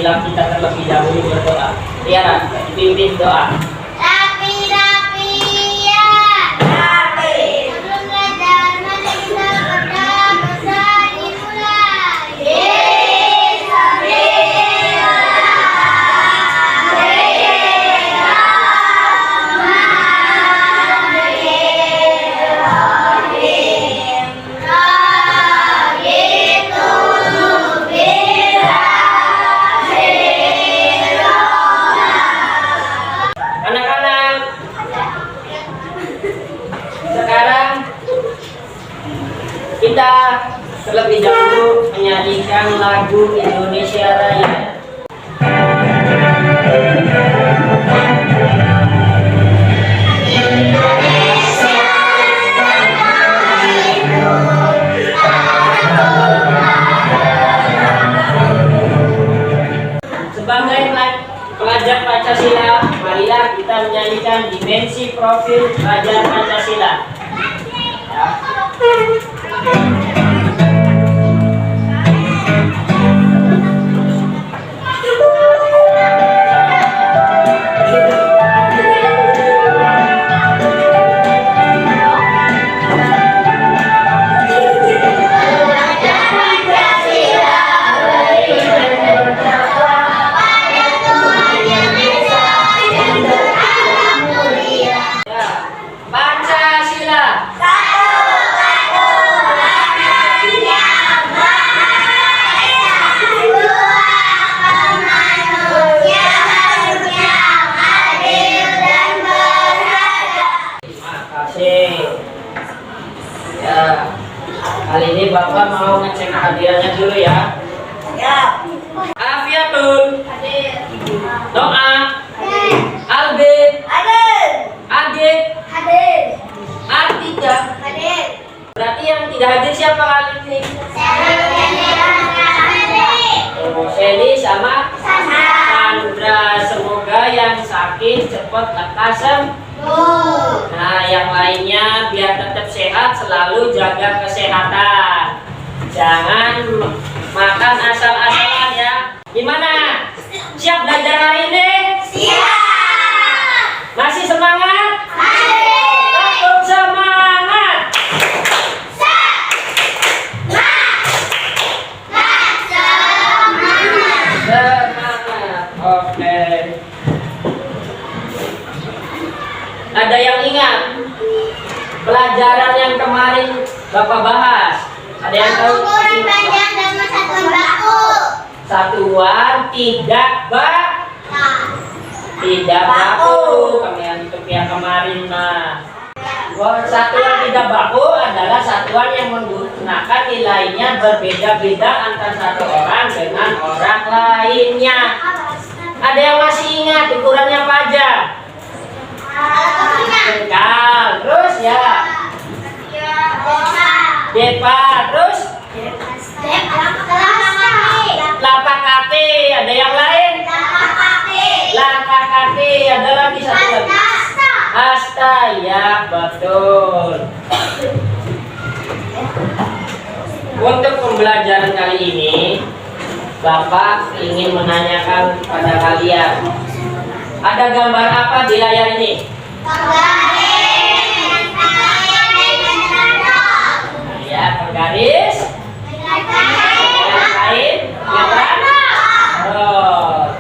marilah kita terlebih dahulu berdoa. Tiara, dipimpin doa. Rapi-rapi ya. Rapi. Sebelum belajar, mari kita berdoa dimulai. Anak-anak, sekarang kita terlebih dahulu menyanyikan lagu Indonesia Raya. Sebagai pelajar Pancasila, marilah kita menyanyikan dimensi profil pelajar Pancasila. Ya. Pancasila. Ya, kali ini Bapak mau ngecek hadiahnya dulu ya. Ya. Afiatun, Hadir. Doa, Hadir. Albin, Hadir. Agit, Hadir. Artika. Hadir. Berarti yang tidak hadir siapa kali ini? Shelly sama Sandra. Semoga yang sakit cepat lekas sembuh. Nah, yang lainnya biar tetap sehat, selalu jaga kesehatan. Jangan makan asal-asalan ya. Gimana? Siap belajar hari ini? Siap. Masih semangat? Hadir. Tetap semangat. Semangat. Oke. Ada yang ingat pelajaran yang kemarin Bapak bahas? Ada yang tahu? Ukuran panjang dan satuan baku. Satuan tidak baku. Kami yang itu yang kemarin mah. Satuan tidak baku adalah satuan yang menggunakan nilainya berbeda-beda antara satu orang dengan orang lainnya. Ada yang masih ingat ukurannya apa aja? Jengkal, terus ya. Depa, terus telapak kaki. Ada yang lain? Langkah kaki. Ada lagi satu lagi. Hasta, ya betul. Untuk pembelajaran kali ini, Bapak ingin menanyakan pada kalian, ada gambar apa di layar ini? Ya, penggaris. Yang lain? Oh.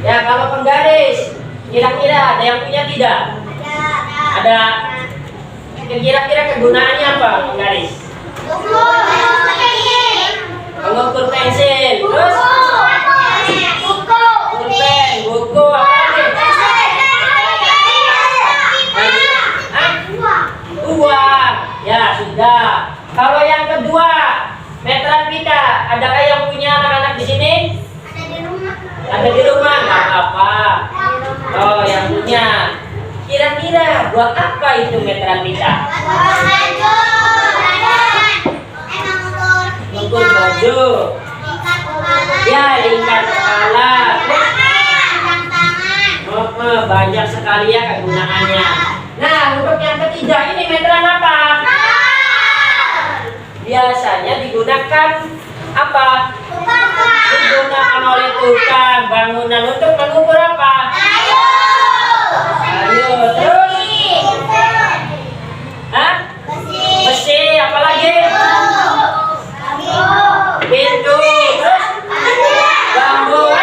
Ya, kalau penggaris, kira-kira ada yang punya tidak? Ada. Kira-kira kegunaannya apa penggaris? Mengukur pensil. Terus? Pulpen, buku, apa lagi? Uang. Ya, sudah. Kalau yang kedua, meteran pita. Adakah yang punya anak-anak di sini? Ada di rumah, nggak apa-apa. Oh, yang punya. Kira-kira buat apa itu meteran pita? Mengukur baju. Ya, lingkar kepala. Banyak sekali ya kegunaannya. Nah, untuk yang ketiga ini meteran apa? Biasanya digunakan apa? digunakan oleh tukang bangunan untuk mengukur apa? Ayo. Terus? Hah? Besi, apa lagi? Pintu, terus? Bambu,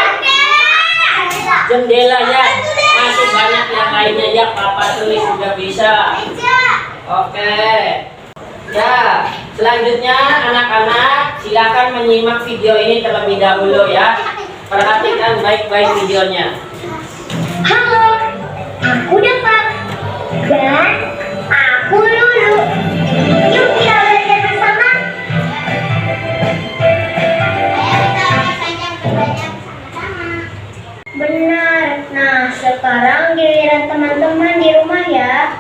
jendela ya. Masih banyak yang lainnya ya, Papa tulis juga bisa. Oke. Ya, selanjutnya anak-anak silakan menyimak video ini terlebih dahulu ya. Perhatikan baik-baik videonya. Halo, aku Dapat dan aku Lulu. Yuk kita belajar bersama. Benar. Nah, sekarang giliran teman-teman di rumah ya.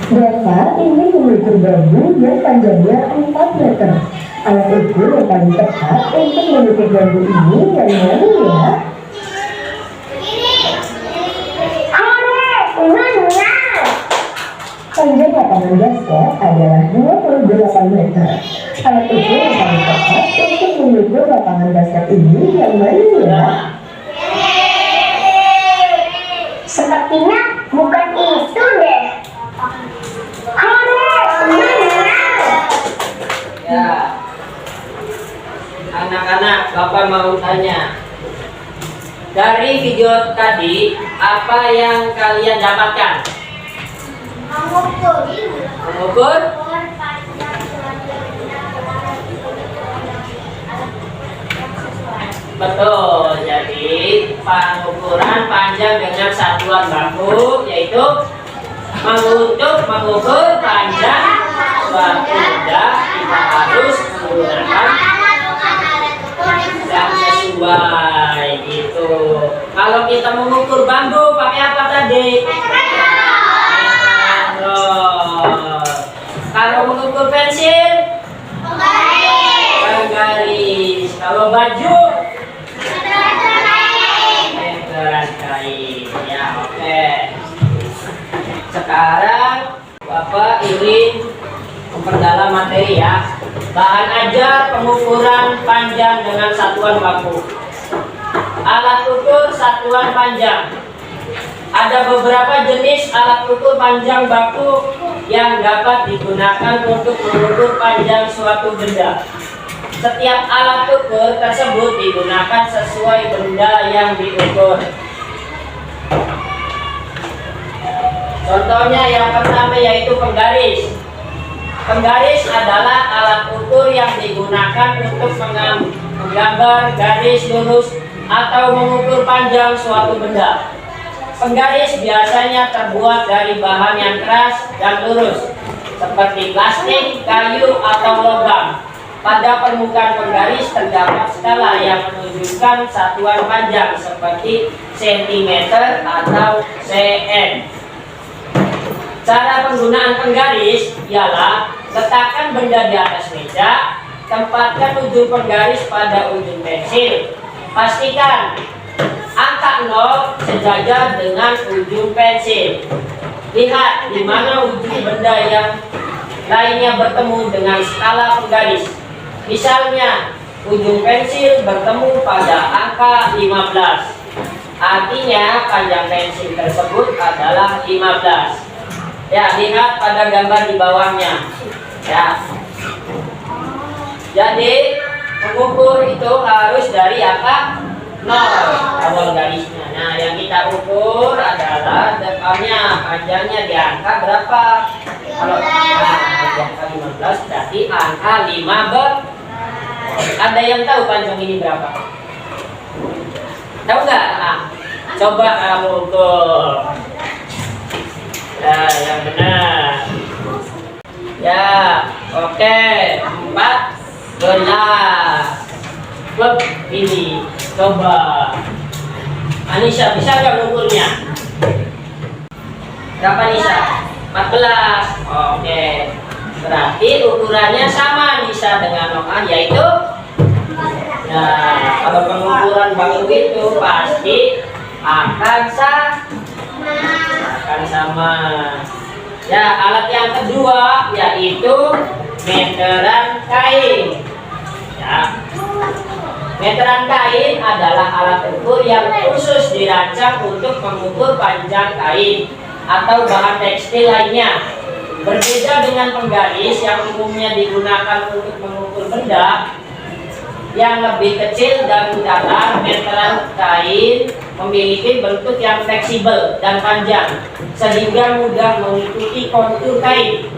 Bapak ingin mengukur bambu yang panjangnya 4 meter. Alat ukur yang paling tepat untuk mengukur bambu ini yang mana ya? Panjang lapangan basket adalah 28 meter. Alat ukur yang paling tepat untuk mengukur lapangan basket ini yang mana ya? Sepertinya bukan itu deh. Ya. Anak-anak, Bapak mau tanya. Dari video tadi, apa yang kalian dapatkan? Mengukur? Betul. Jadi, pengukuran panjang dengan satuan baku yaitu mengukur panjang suatu benda kita harus menggunakan yang sesuai gitu. Kalau kita mengukur bambu pakai apa tadi? Meter. Kalau mengukur pensil? Penggaris. Kalau baju? Meteran kain. Ya, oke. Sekarang Bapak ingin memperdalam materi ya. Bahan ajar pengukuran panjang dengan satuan baku. Alat ukur satuan panjang. Ada beberapa jenis alat ukur panjang baku yang dapat digunakan untuk mengukur panjang suatu benda. Setiap alat ukur tersebut digunakan sesuai benda yang diukur. Contohnya yang pertama yaitu penggaris. Penggaris adalah alat ukur yang digunakan untuk menggambar garis lurus atau mengukur panjang suatu benda. Penggaris biasanya terbuat dari bahan yang keras dan lurus, seperti plastik, kayu, atau logam. Pada permukaan penggaris terdapat skala yang menunjukkan satuan panjang seperti cm atau cm. Cara penggunaan penggaris ialah letakkan benda di atas meja, tempatkan ujung penggaris pada ujung pensil. Pastikan angka 0 sejajar dengan ujung pensil. Lihat di mana ujung benda yang lainnya bertemu dengan skala penggaris. Misalnya, ujung pensil bertemu pada angka 15. Artinya panjang pensil tersebut adalah 15. Ya, lihat pada gambar di bawahnya. Ya. Jadi, mengukur itu harus dari apa? 0 awal garisnya. Nah, yang kita ukur adalah depannya, panjangnya di angka berapa? Kalau di angka 15 berarti angka 5 Ada yang tahu panjang ini berapa? Tahu nggak? Nah, coba kamu ukur. Ya, yang benar. Ya, oke. 14. Klub ini. Coba. Anissa, bisa nggak mengukurnya? Berapa Nisa? 14. Oke. Berarti ukurannya sama Nisa dengan Noah, yaitu nah, kalau pengukuran bambu itu pasti akan sama. Ya, alat yang kedua yaitu meteran kain. Ya. Meteran kain adalah alat ukur yang khusus dirancang untuk mengukur panjang kain atau bahan tekstil lainnya. Berbeda dengan penggaris yang umumnya digunakan untuk mengukur benda yang lebih kecil dan datar, meteran kain memiliki bentuk yang fleksibel dan panjang sehingga mudah mengikuti kontur kain.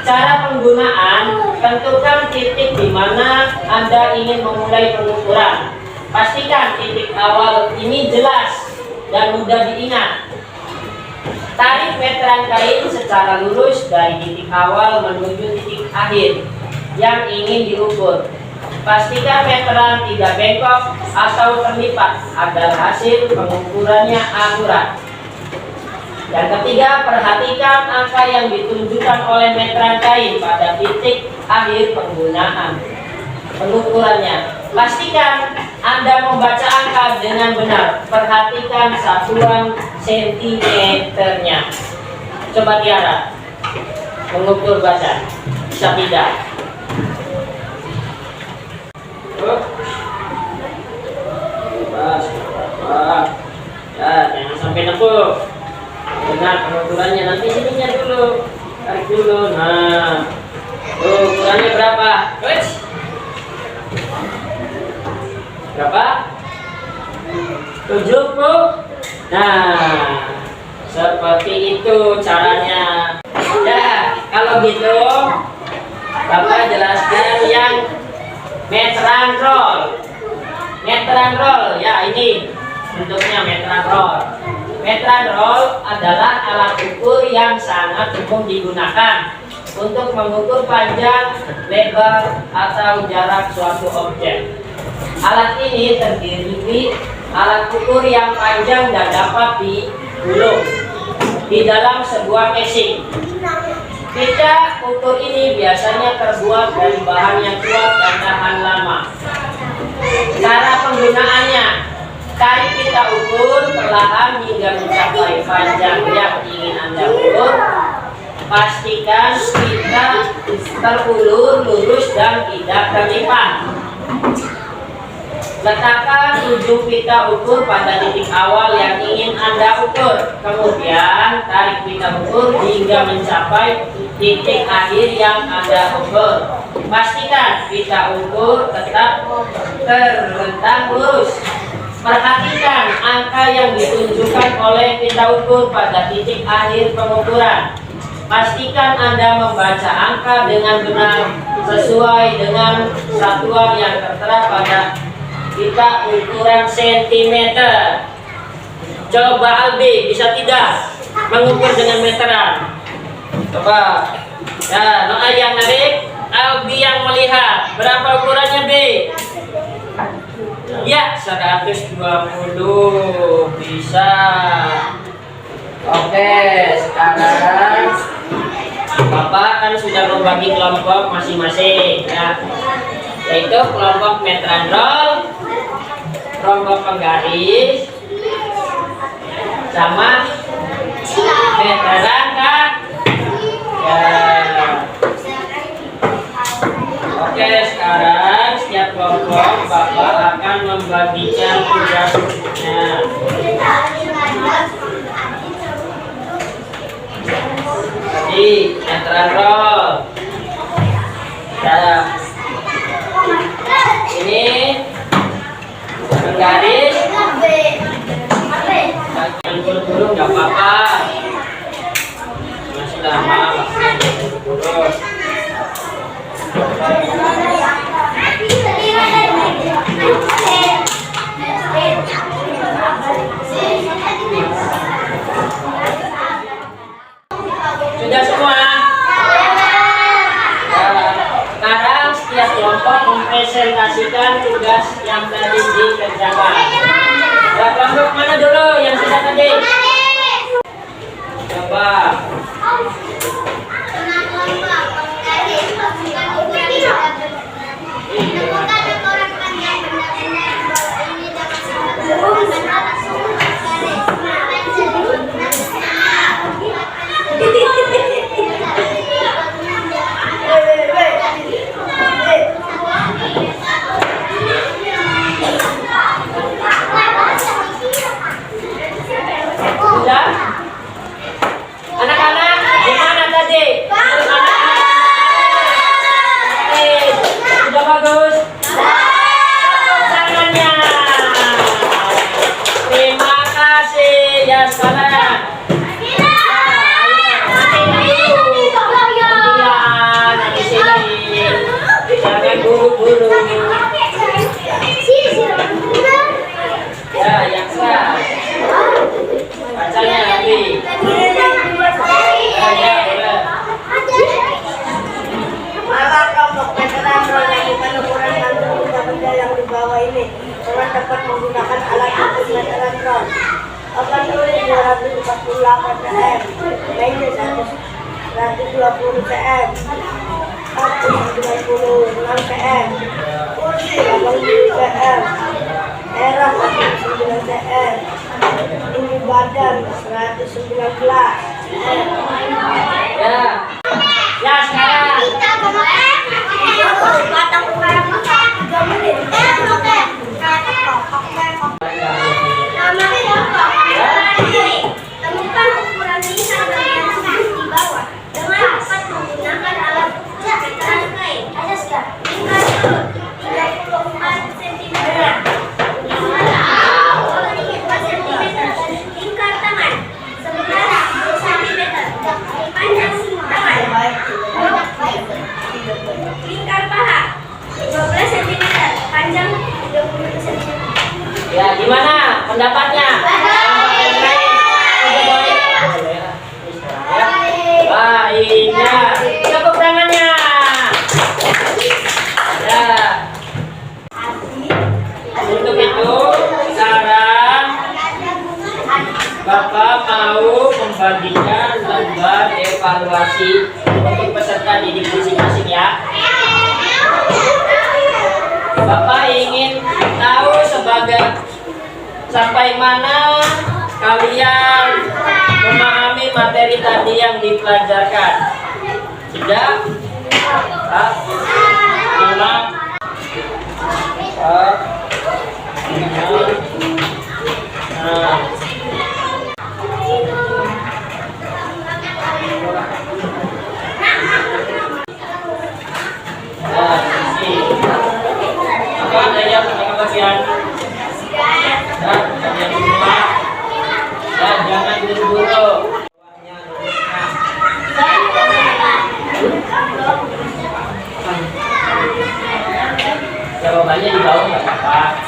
Cara penggunaan: tentukan titik di mana Anda ingin memulai pengukuran. Pastikan titik awal ini jelas dan mudah diingat. Tarik meteran kain secara lurus dari titik awal menuju titik akhir yang ingin diukur. Pastikan meteran tidak bengkok atau terlipat agar hasil pengukurannya akurat. Yang ketiga, perhatikan angka yang ditunjukkan oleh meteran kain pada titik akhir penggunaan pengukurannya. Pastikan Anda membaca angka dengan benar. Perhatikan satuan sentimeternya. Coba Tiara mengukur baca. Bisa tidak? Ya, jangan sampai nekuk. Dengar pengukurannya, nanti sininya dulu, tarik dulu. Nah, tuh ukurannya berapa? Wih, berapa? 70. Nah, seperti itu caranya. Ya, kalau gitu Bapak jelaskan yang meteran roll. Meteran roll, ya ini bentuknya meteran roll. Meteran roll adalah alat ukur yang sangat umum digunakan untuk mengukur panjang, lebar, atau jarak suatu objek. Alat ini terdiri alat ukur yang panjang dan dapat digulung di dalam sebuah casing. Pita ukur ini biasanya terbuat dari bahan yang kuat dan tahan lama. Cara penggunaannya: tarik pita ukur perlahan hingga mencapai panjang yang ingin Anda ukur. Pastikan pita terulur, lurus, dan tidak terlipat. Letakkan ujung pita ukur pada titik awal yang ingin Anda ukur. Kemudian tarik pita ukur hingga mencapai titik akhir yang Anda ukur. Pastikan pita ukur tetap terlentang lurus. Perhatikan angka yang ditunjukkan oleh pita ukur pada titik akhir pengukuran. Pastikan Anda membaca angka dengan benar sesuai dengan satuan yang tertera pada pita ukuran sentimeter. Coba Albi, bisa tidak mengukur dengan meteran? Coba. Ya, Noah yang narik, Albi yang melihat. Berapa ukurannya, B? Ya, 120. Bisa. Oke, sekarang Bapak kan sudah membagi kelompok masing-masing, ya, yaitu kelompok meteran roll, kelompok penggaris, sama meteran kan? Ya. Oke, sekarang setiap kelompok Bapak akan membagikan tugasnya. Jadi meteran roll. Cara ini penggaris. Yang buru-buru nggak apa-apa. Masih lama, buru-buru. Sudah semua? Sekarang setiap kelompok mempresentasikan tugas yang tadi dikerjakan. Ya, kelompok mana dulu yang sudah tadi? Coba. cm, lainnya 120 cm, 196 cm, kursi 80 cm, merah 109 cm, tinggi badan 119 cm. Ya. Ya sekarang. Temukan ukuran lisan bagian tubuh di bawah dengan dapat menggunakan alat ukur meteran kain. Lingkar perut 34 cm. Lingkar tangan 11 cm. Panjang tangan. Lingkar paha 12 cm. Panjang 30 cm. Ya, gimana pendapatnya? Baik, ya. Tepuk tangannya. Ya. Untuk itu, sekarang Bapak mau membagikan lembar evaluasi untuk peserta didik masing-masing ya. Bapak ingin tahu sampai mana kalian memahami materi tadi yang dipelajarkan. Sudah? 5, 6, apa ada yang bagian? Jangan buru-buru. Jawabannya di bawah nggak apa-apa.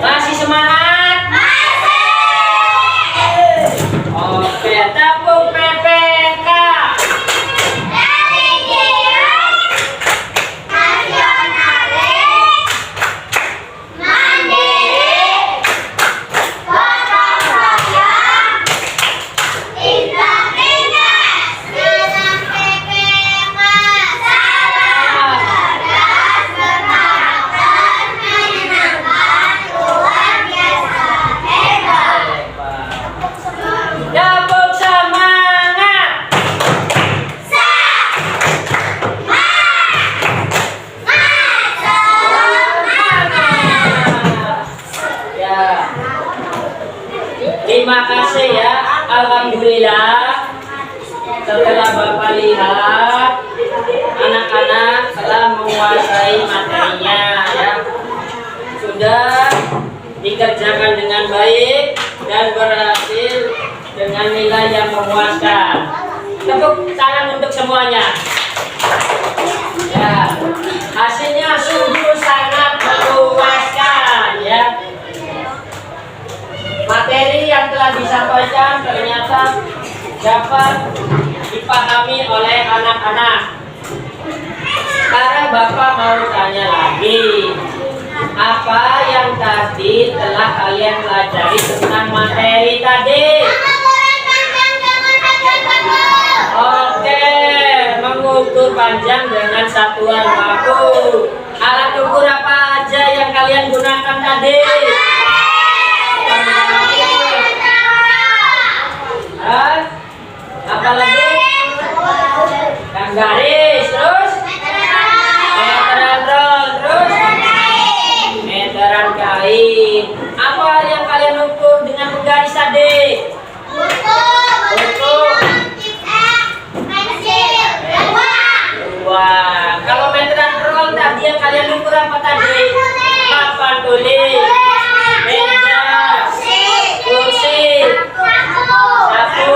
Masih semangat? Oke, tepuk PPK. Tepuk semangat. Ya. Terima kasih ya. Alhamdulillah. Setelah Bapak lihat anak-anak telah menguasai materinya ya. Sudah dikerjakan dengan baik dan berhasil dengan nilai yang memuaskan. Tepuk tangan untuk semuanya. Ya, hasilnya sungguh sangat memuaskan ya. Materi yang telah disampaikan ternyata dapat dipahami oleh anak-anak. Sekarang Bapak mau tanya lagi. Apa yang tadi telah kalian pelajari tentang materi tadi? Oke, mengukur panjang dengan satuan baku. Alat ukur apa aja yang kalian gunakan tadi? Hah? Apa lagi? Kan garis, terus meteran roll, terus meteran kain. Apa yang kalian ukur dengan penggaris tadi? Wah, kalau meteran roll tadi yang kalian ukur apa tadi? Papan tulis, meja, kursi, sapu,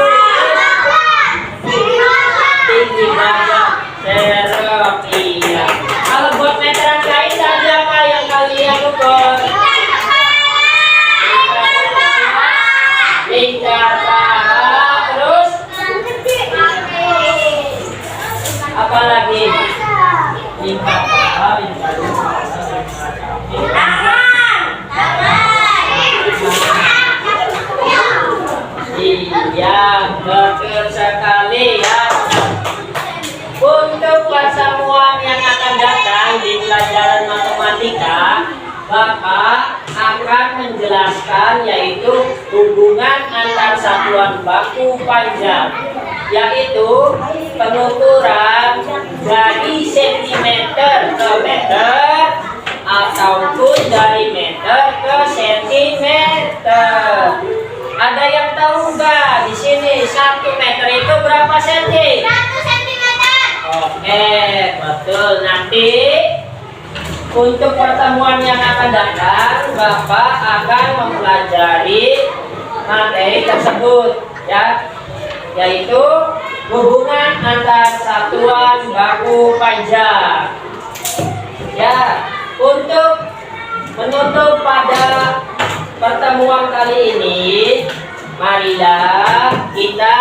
tinggi badan, serok, iya. Kalau buat meteran kain tadi apa yang kalian ukur? Lingkar paha, terus apa lagi? Lingkar paha, lingkar iya, betul sekali ya. Untuk pertemuan yang akan datang di pelajaran matematika, Bapak akan menjelaskan yaitu hubungan antar satuan baku panjang, yaitu pengukuran dari sentimeter ke meter ataupun dari meter ke sentimeter. Ada yang tahu nggak di sini 1 meter itu berapa senti? 1 cm. Oke, betul. Nanti untuk pertemuan yang akan datang, Bapak akan mempelajari materi tersebut, ya, yaitu hubungan antar satuan baku panjang. Ya, untuk menutup pada pertemuan kali ini, marilah kita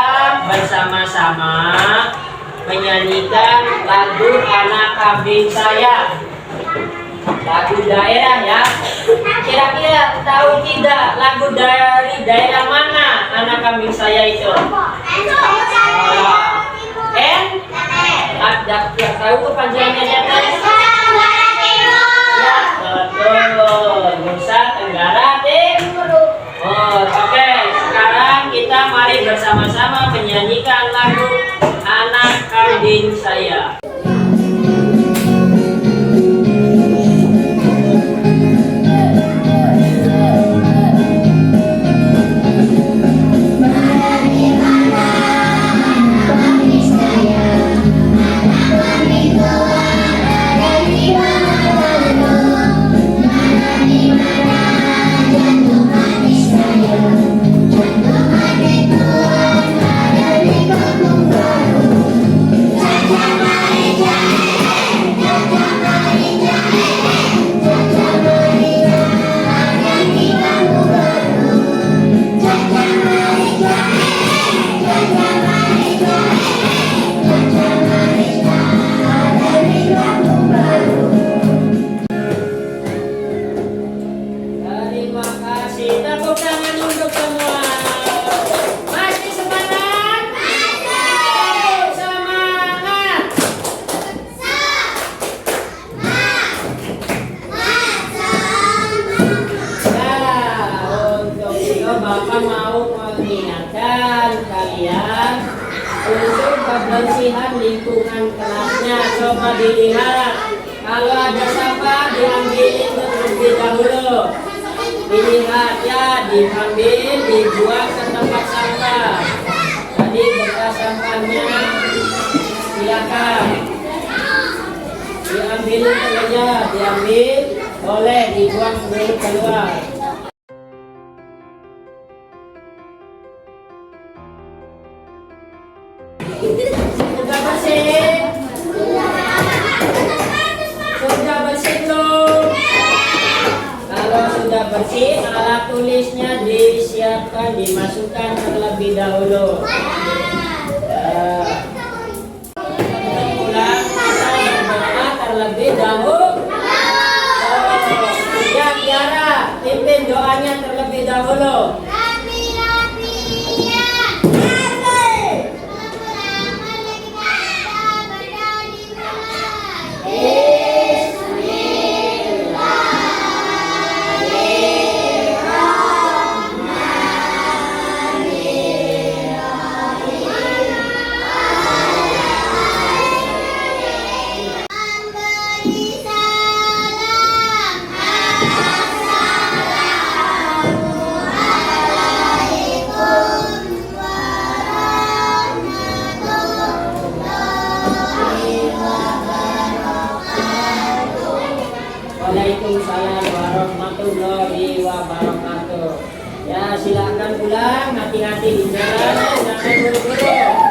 bersama-sama menyanyikan lagu Anak Kambing Saya. Lagu daerah ya. Kira-kira tahu tidak lagu dari daerah mana Anak Kambing Saya itu? Ada yang tahu kepanjangannya tadi? Ya, betul. Nusa Tenggara Timur. Oh, oke. Sekarang kita mari bersama-sama menyanyikan lagu Anak Kambing Saya. Terima kasih. Tepuk tangan untuk semua. Masih semangat? Masih. Semangat. Untuk itu Bapak mau mengingatkan kalian untuk kebersihan lingkungan kelasnya. Coba dilihat, kalau ada sampah diambilin terlebih dahulu. Dilihat ya, diambil, dibuang ke tempat sampah. Jadi bekas sampahnya silakan diambil saja, diambil, boleh dibuang dulu keluar. Sudah bersih? Sudah bersih belum? Kalau sudah bersih, alat tulisnya disiapkan, dimasukkan terlebih dahulu. doanya terlebih dahulu. Waalaikumsalam warahmatullahi wabarakatuh. Ya silakan pulang, hati-hati di jalan, jangan buru-buru.